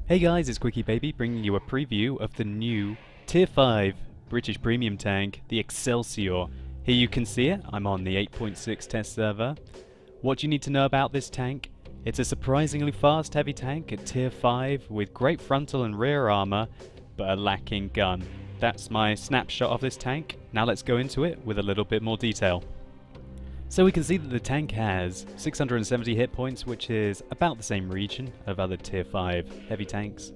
Hey guys, it's QuickyBaby bringing you a preview of the new Tier 5 British premium tank, the Excelsior. Here you can see it, I'm on the 8.6 test server. What do you need to know about this tank? It's a surprisingly fast heavy tank at Tier 5 with great frontal and rear armor, but a lacking gun. That's my snapshot of this tank. Now let's go into it with a little bit more detail. So we can see that the tank has 670 hit points, which is about the same region of other Tier 5 heavy tanks.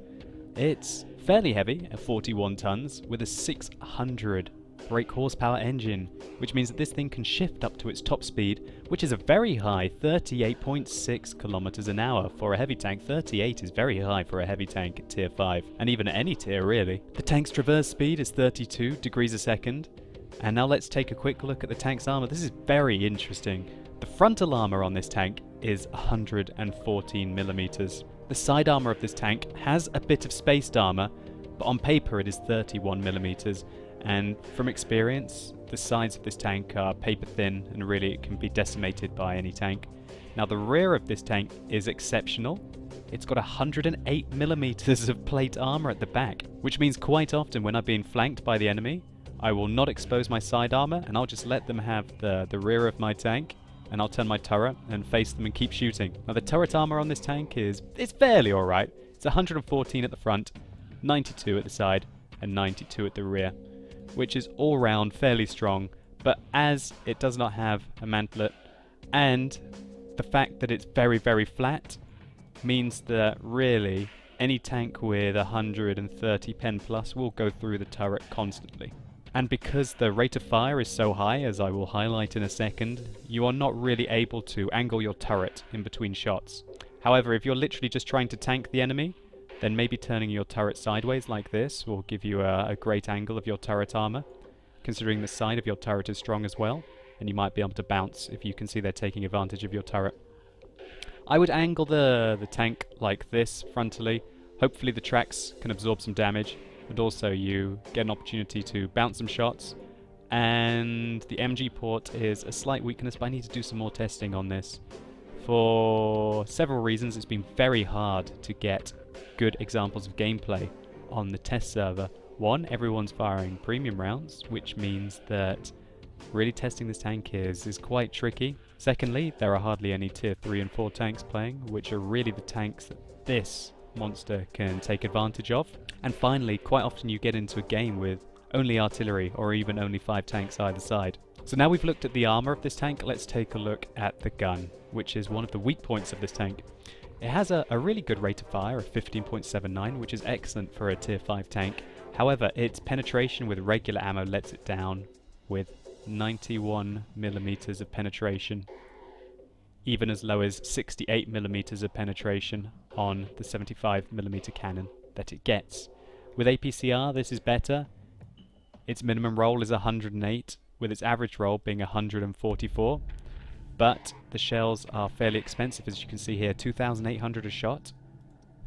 It's fairly heavy at 41 tons with a 600 brake horsepower engine, which means that this thing can shift up to its top speed, which is a very high 38.6 kilometers an hour for a heavy tank. 38 is very high for a heavy tank at Tier 5, and even at any tier really. The tank's traverse speed is 32 degrees a second. And now let's take a quick look at the tank's armor. This is very interesting. The frontal armor on this tank is 114 millimeters. The side armor of this tank has a bit of spaced armor, but on paper it is 31 millimeters. And from experience, the sides of this tank are paper thin and really it can be decimated by any tank. Now the rear of this tank is exceptional. It's got 108 millimeters of plate armor at the back, which means quite often when I've been flanked by the enemy, I will not expose my side armor and I'll just let them have the rear of my tank, and I'll turn my turret and face them and keep shooting. Now the turret armor on this tank is fairly alright. It's 114 at the front, 92 at the side and 92 at the rear, which is all round fairly strong, but as it does not have a mantlet and the fact that it's very flat means that really any tank with 130 pen plus will go through the turret constantly. And because the rate of fire is so high, as I will highlight in a second, you are not really able to angle your turret in between shots. However, if you're literally just trying to tank the enemy, then maybe turning your turret sideways like this will give you a great angle of your turret armor, considering the side of your turret is strong as well, and you might be able to bounce if you can see they're taking advantage of your turret. I would angle the tank like this frontally. Hopefully the tracks can absorb some damage, but also you get an opportunity to bounce some shots. And the MG port is a slight weakness, but I need to do some more testing on this. For several reasons, it's been very hard to get good examples of gameplay on the test server. One, everyone's firing premium rounds, which means that really testing this tank is quite tricky. Secondly, there are hardly any tier 3 and 4 tanks playing, which are really the tanks that this monster can take advantage of. And finally, quite often you get into a game with only artillery or even only 5 tanks either side. So now we've looked at the armor of this tank, let's take a look at the gun, which is one of the weak points of this tank. It has a really good rate of fire of 15.79, which is excellent for a tier 5 tank. However, its penetration with regular ammo lets it down with 91 millimeters of penetration, even as low as 68 millimeters of penetration on the 75 millimeter cannon that it gets. With APCR this is better. Its minimum roll is 108, with its average roll being 144, but the shells are fairly expensive, as you can see here, 2,800 a shot,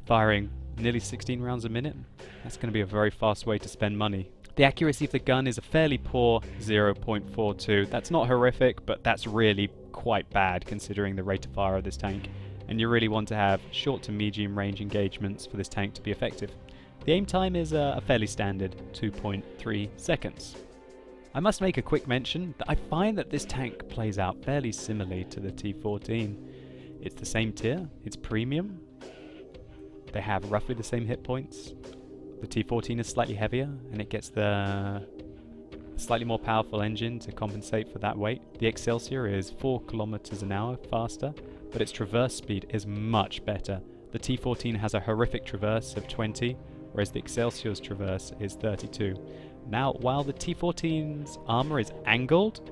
firing nearly 16 rounds a minute. That's going to be a very fast way to spend money. The accuracy of the gun is a fairly poor 0.42. That's not horrific, but that's really quite bad considering the rate of fire of this tank, and you really want to have short to medium range engagements for this tank to be effective. The aim time is a fairly standard 2.3 seconds. I must make a quick mention that I find that this tank plays out fairly similarly to the T14. It's the same tier, it's premium, they have roughly the same hit points. The T14 is slightly heavier and it gets the slightly more powerful engine to compensate for that weight. The Excelsior is 4 kilometers an hour faster, but its traverse speed is much better. The T14 has a horrific traverse of 20, whereas the Excelsior's traverse is 32. Now, while the T14's armor is angled,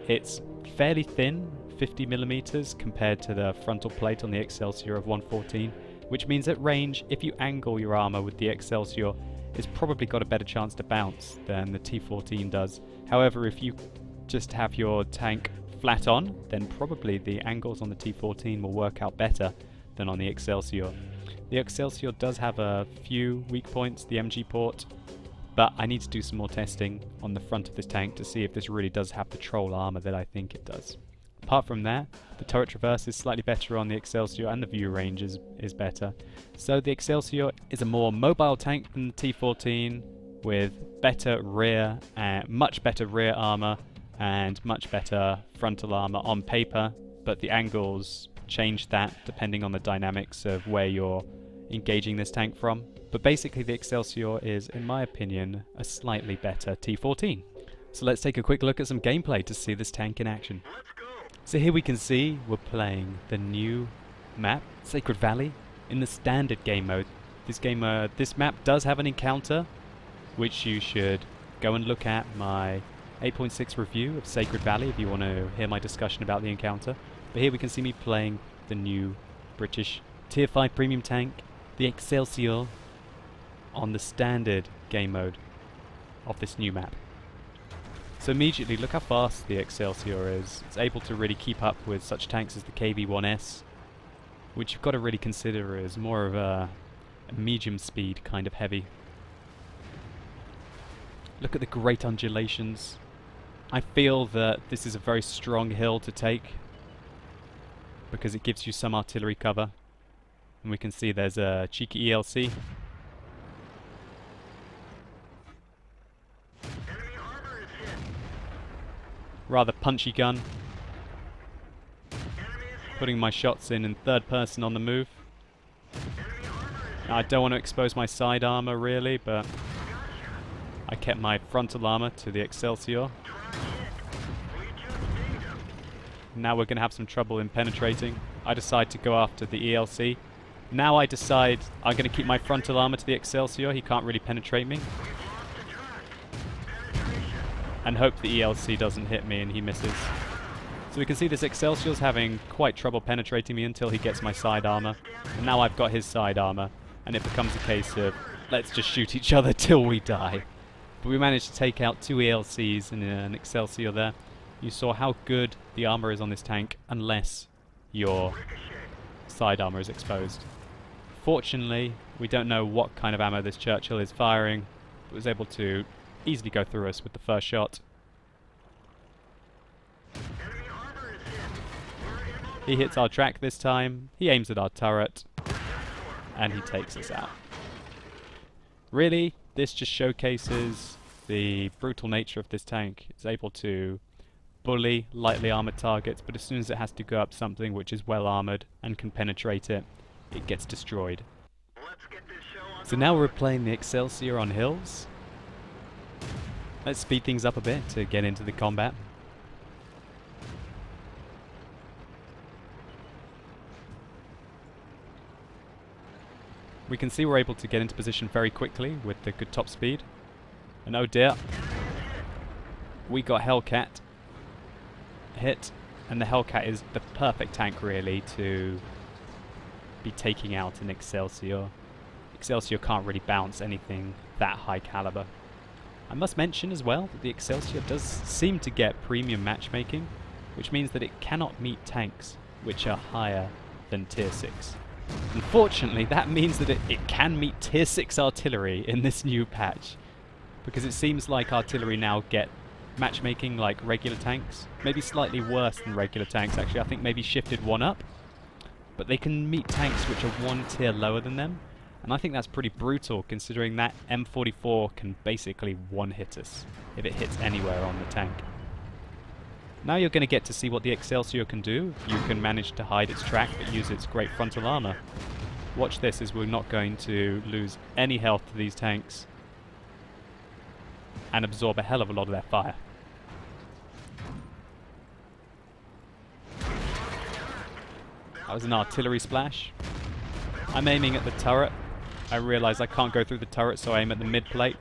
it's fairly thin, 50 millimeters compared to the frontal plate on the Excelsior of 114, which means at range, if you angle your armor with the Excelsior, it's probably got a better chance to bounce than the T14 does. However, if you just have your tank flat on, then probably the angles on the T14 will work out better than on the Excelsior. The Excelsior does have a few weak points, the MG port, but I need to do some more testing on the front of this tank to see if this really does have the troll armor that I think it does. Apart from that, The turret traverse is slightly better on the Excelsior, and the view range is better. So the Excelsior is a more mobile tank than the T14, with better rear, much better rear armor, and much better frontal armor on paper, but the angles change that depending on the dynamics of where you're engaging this tank from. But basically the Excelsior is, in my opinion, a slightly better T14. So let's take a quick look at some gameplay to see this tank in action. So here we can see we're playing the new map, Sacred Valley, in the standard game mode. This map does have an encounter, which you should go and look at my 8.6 review of Sacred Valley if you want to hear my discussion about the encounter. But here we can see me playing the new British Tier 5 premium tank, the Excelsior, on the standard game mode of this new map. So immediately, look how fast the Excelsior is. It's able to really keep up with such tanks as the KV-1S, which you've got to really consider as more of a medium speed kind of heavy. Look at the great undulations. I feel that this is a very strong hill to take because it gives you some artillery cover. And we can see there's a cheeky ELC. Rather punchy gun. Putting my shots in third person on the move. Now, I don't want to expose my side armor really, but I kept my frontal armor to the Excelsior. Now we're going to have some trouble in penetrating. I decide to go after the ELC. Now I decide I'm going to keep my frontal armor to the Excelsior. He can't really penetrate me. And hope the ELC doesn't hit me and he misses. So we can see this Excelsior's having quite trouble penetrating me until he gets my side armor. And now I've got his side armor. And it becomes a case of, let's just shoot each other till we die. But we managed to take out 2 ELCs and an Excelsior there. You saw how good the armor is on this tank, unless your side armor is exposed. Fortunately, we don't know what kind of ammo this Churchill is firing, but was able to easily go through us with the first shot. He hits our track this time, he aims at our turret, and he takes us out. Really, this just showcases the brutal nature of this tank. It's able to bully lightly armored targets, but as soon as it has to go up something which is well armored and can penetrate it, it gets destroyed. So now we're playing the Excelsior on hills. Let's speed things up a bit to get into the combat. We can see we're able to get into position very quickly with the good top speed. And oh dear, we got Hellcat hit, and the Hellcat is the perfect tank really to be taking out an Excelsior. Excelsior can't really bounce anything that high caliber. I must mention as well that the Excelsior does seem to get premium matchmaking, which means that it cannot meet tanks which are higher than tier 6. Unfortunately, that means that it can meet tier 6 artillery in this new patch, because it seems like artillery now get matchmaking like regular tanks, maybe slightly worse than regular tanks actually. I think maybe shifted 1 up, but they can meet tanks which are 1 tier lower than them, and I think that's pretty brutal considering that M44 can basically one-hit us if it hits anywhere on the tank. Now you're going to get to see what the Excelsior can do. You can manage to hide its track but use its great frontal armor. Watch this, as we're not going to lose any health to these tanks and absorb a hell of a lot of their fire. That was an artillery splash. I'm aiming at the turret. I realise I can't go through the turret, so I aim at the mid plate.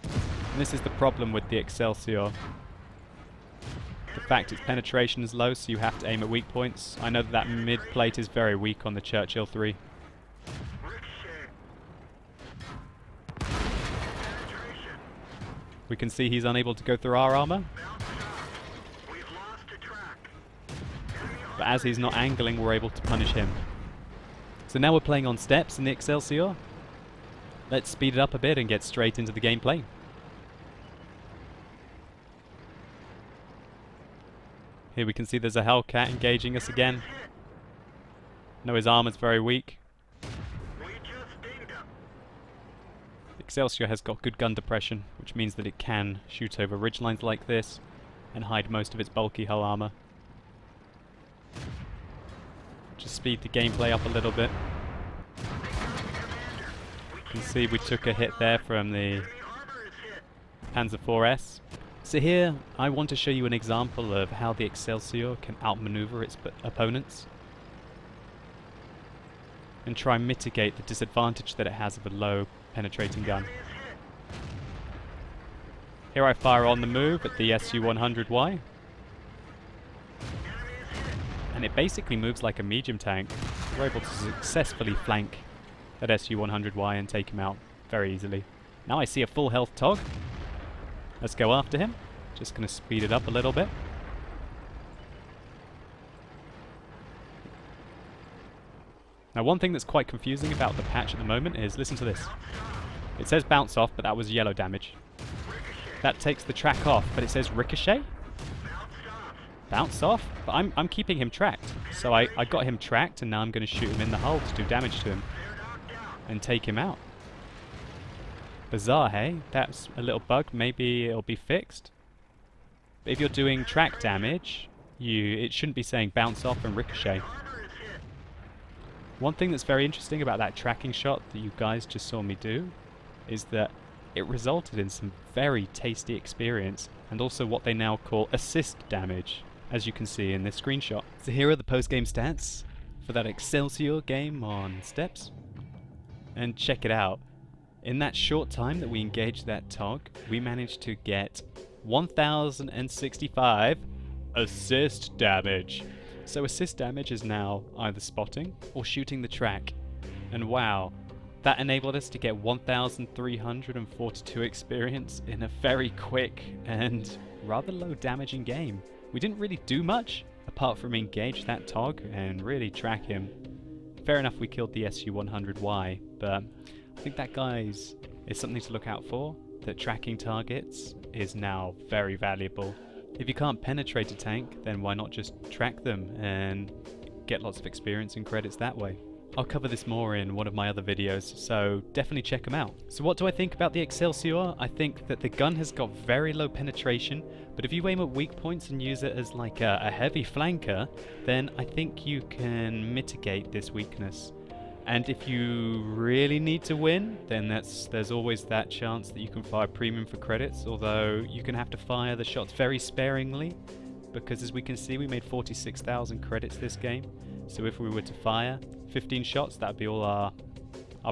And this is the problem with the Excelsior. The fact its penetration is low, so you have to aim at weak points. I know that that mid plate is very weak on the Churchill 3. We can see he's unable to go through our armor. But as he's not angling, we're able to punish him. So now we're playing on steps in the Excelsior. Let's speed it up a bit and get straight into the gameplay. Here we can see there's a Hellcat engaging us again. No, his armor's very weak. Excelsior has got good gun depression, which means that it can shoot over ridgelines like this and hide most of its bulky hull armor. Just speed the gameplay up a little bit. You can see we took a hit there from the Panzer IV's. So here, I want to show you an example of how the Excelsior can outmaneuver its opponents and try and mitigate the disadvantage that it has of a low penetrating gun. Here I fire on the move at the Su-100Y, and it basically moves like a medium tank. We're able to successfully flank that Su-100Y and take him out very easily. Now I see a full health TOG. Let's go after him. Just going to speed it up a little bit. Now one thing that's quite confusing about the patch at the moment is, listen to this. It says bounce off, but that was yellow damage. That takes the track off, but it says ricochet? Bounce off? But I'm keeping him tracked. So I got him tracked, and now I'm going to shoot him in the hull to do damage to him and take him out. Bizarre, hey? That's a little bug. Maybe it'll be fixed. But if you're doing track damage, it shouldn't be saying bounce off and ricochet. One thing that's very interesting about that tracking shot that you guys just saw me do is that it resulted in some very tasty experience and also what they now call assist damage, as you can see in this screenshot. So here are the post-game stats for that Excelsior game on Steps. And check it out. In that short time that we engaged that TOG, we managed to get 1,065 assist damage. So assist damage is now either spotting or shooting the track. And wow, that enabled us to get 1,342 experience in a very quick and rather low damaging game. We didn't really do much apart from engage that TOG and really track him. Fair enough, we killed the Su-100Y, but I think that, guys, is something to look out for. That tracking targets is now very valuable. If you can't penetrate a tank, then why not just track them and get lots of experience and credits that way? I'll cover this more in one of my other videos, so definitely check them out. So what do I think about the Excelsior? I think that the gun has got very low penetration, but if you aim at weak points and use it as like a heavy flanker, then I think you can mitigate this weakness. And if you really need to win, then there's always that chance that you can fire premium for credits, although you can have to fire the shots very sparingly, because as we can see, we made 46,000 credits this game. So if we were to fire 15 shots, that would be all our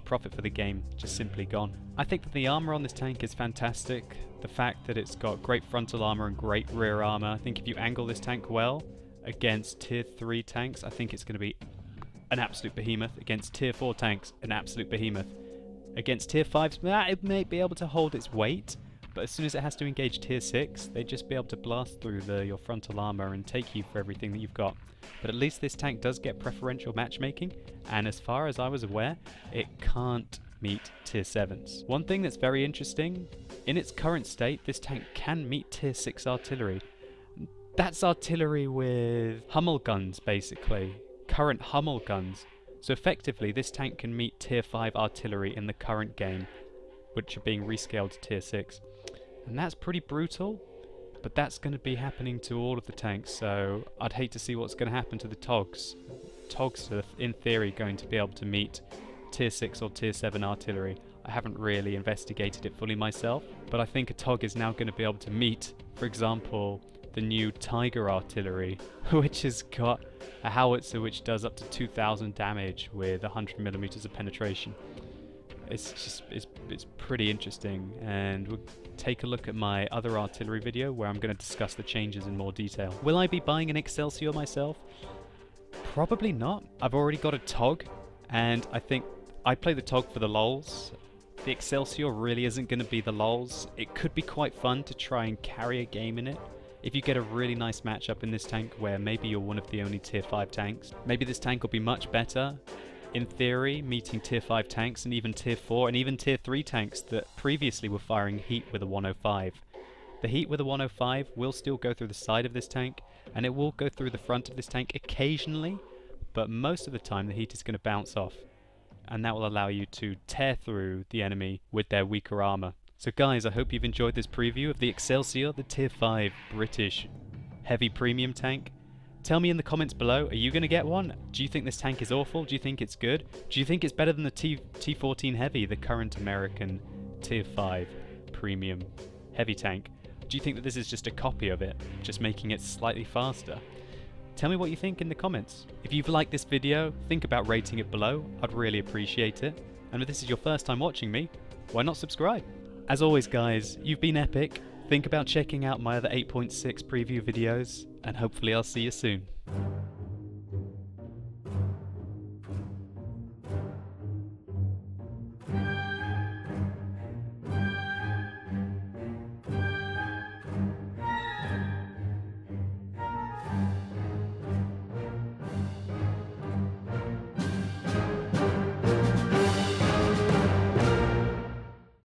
profit for the game, just simply gone. I think that the armor on this tank is fantastic. The fact that it's got great frontal armor and great rear armor. I think if you angle this tank well against tier 3 tanks, I think it's going to be an absolute behemoth. Against tier 4 tanks, an absolute behemoth. Against tier 5s, it may be able to hold its weight, but as soon as it has to engage tier 6, they'd just be able to blast through your frontal armor and take you for everything that you've got. But at least this tank does get preferential matchmaking, and as far as I was aware, it can't meet tier 7s. One thing that's very interesting, in its current state, this tank can meet tier 6 artillery. That's artillery with Hummel guns, basically. Current Hummel guns. So effectively, this tank can meet tier 5 artillery in the current game, which are being rescaled to tier 6. And that's pretty brutal, but that's going to be happening to all of the tanks, so I'd hate to see what's going to happen to the TOGs. TOGs are, in theory, going to be able to meet tier 6 or tier 7 artillery. I haven't really investigated it fully myself, but I think a TOG is now going to be able to meet, for example, the new Tiger artillery, which has got a howitzer which does up to 2,000 damage with 100mm of penetration. It's pretty interesting, and we'll take a look at my other artillery video where I'm going to discuss the changes in more detail. Will I be buying an Excelsior myself? Probably not. I've already got a TOG, and I think I play the TOG for the lols. The Excelsior really isn't going to be the lols. It could be quite fun to try and carry a game in it. If you get a really nice matchup in this tank where maybe you're one of the only tier 5 tanks, maybe this tank will be much better, in theory, meeting tier 5 tanks and even tier 4 and even tier 3 tanks that previously were firing heat with a 105. The heat with a 105 will still go through the side of this tank, and it will go through the front of this tank occasionally, but most of the time the heat is going to bounce off, and that will allow you to tear through the enemy with their weaker armor. So guys, I hope you've enjoyed this preview of the Excelsior, the Tier 5 British heavy premium tank. Tell me in the comments below, are you going to get one? Do you think this tank is awful? Do you think it's good? Do you think it's better than the T14 Heavy, the current American Tier 5 premium heavy tank? Do you think that this is just a copy of it, just making it slightly faster? Tell me what you think in the comments. If you've liked this video, think about rating it below. I'd really appreciate it. And if this is your first time watching me, why not subscribe? As always guys, you've been epic. Think about checking out my other 8.6 preview videos, and hopefully I'll see you soon.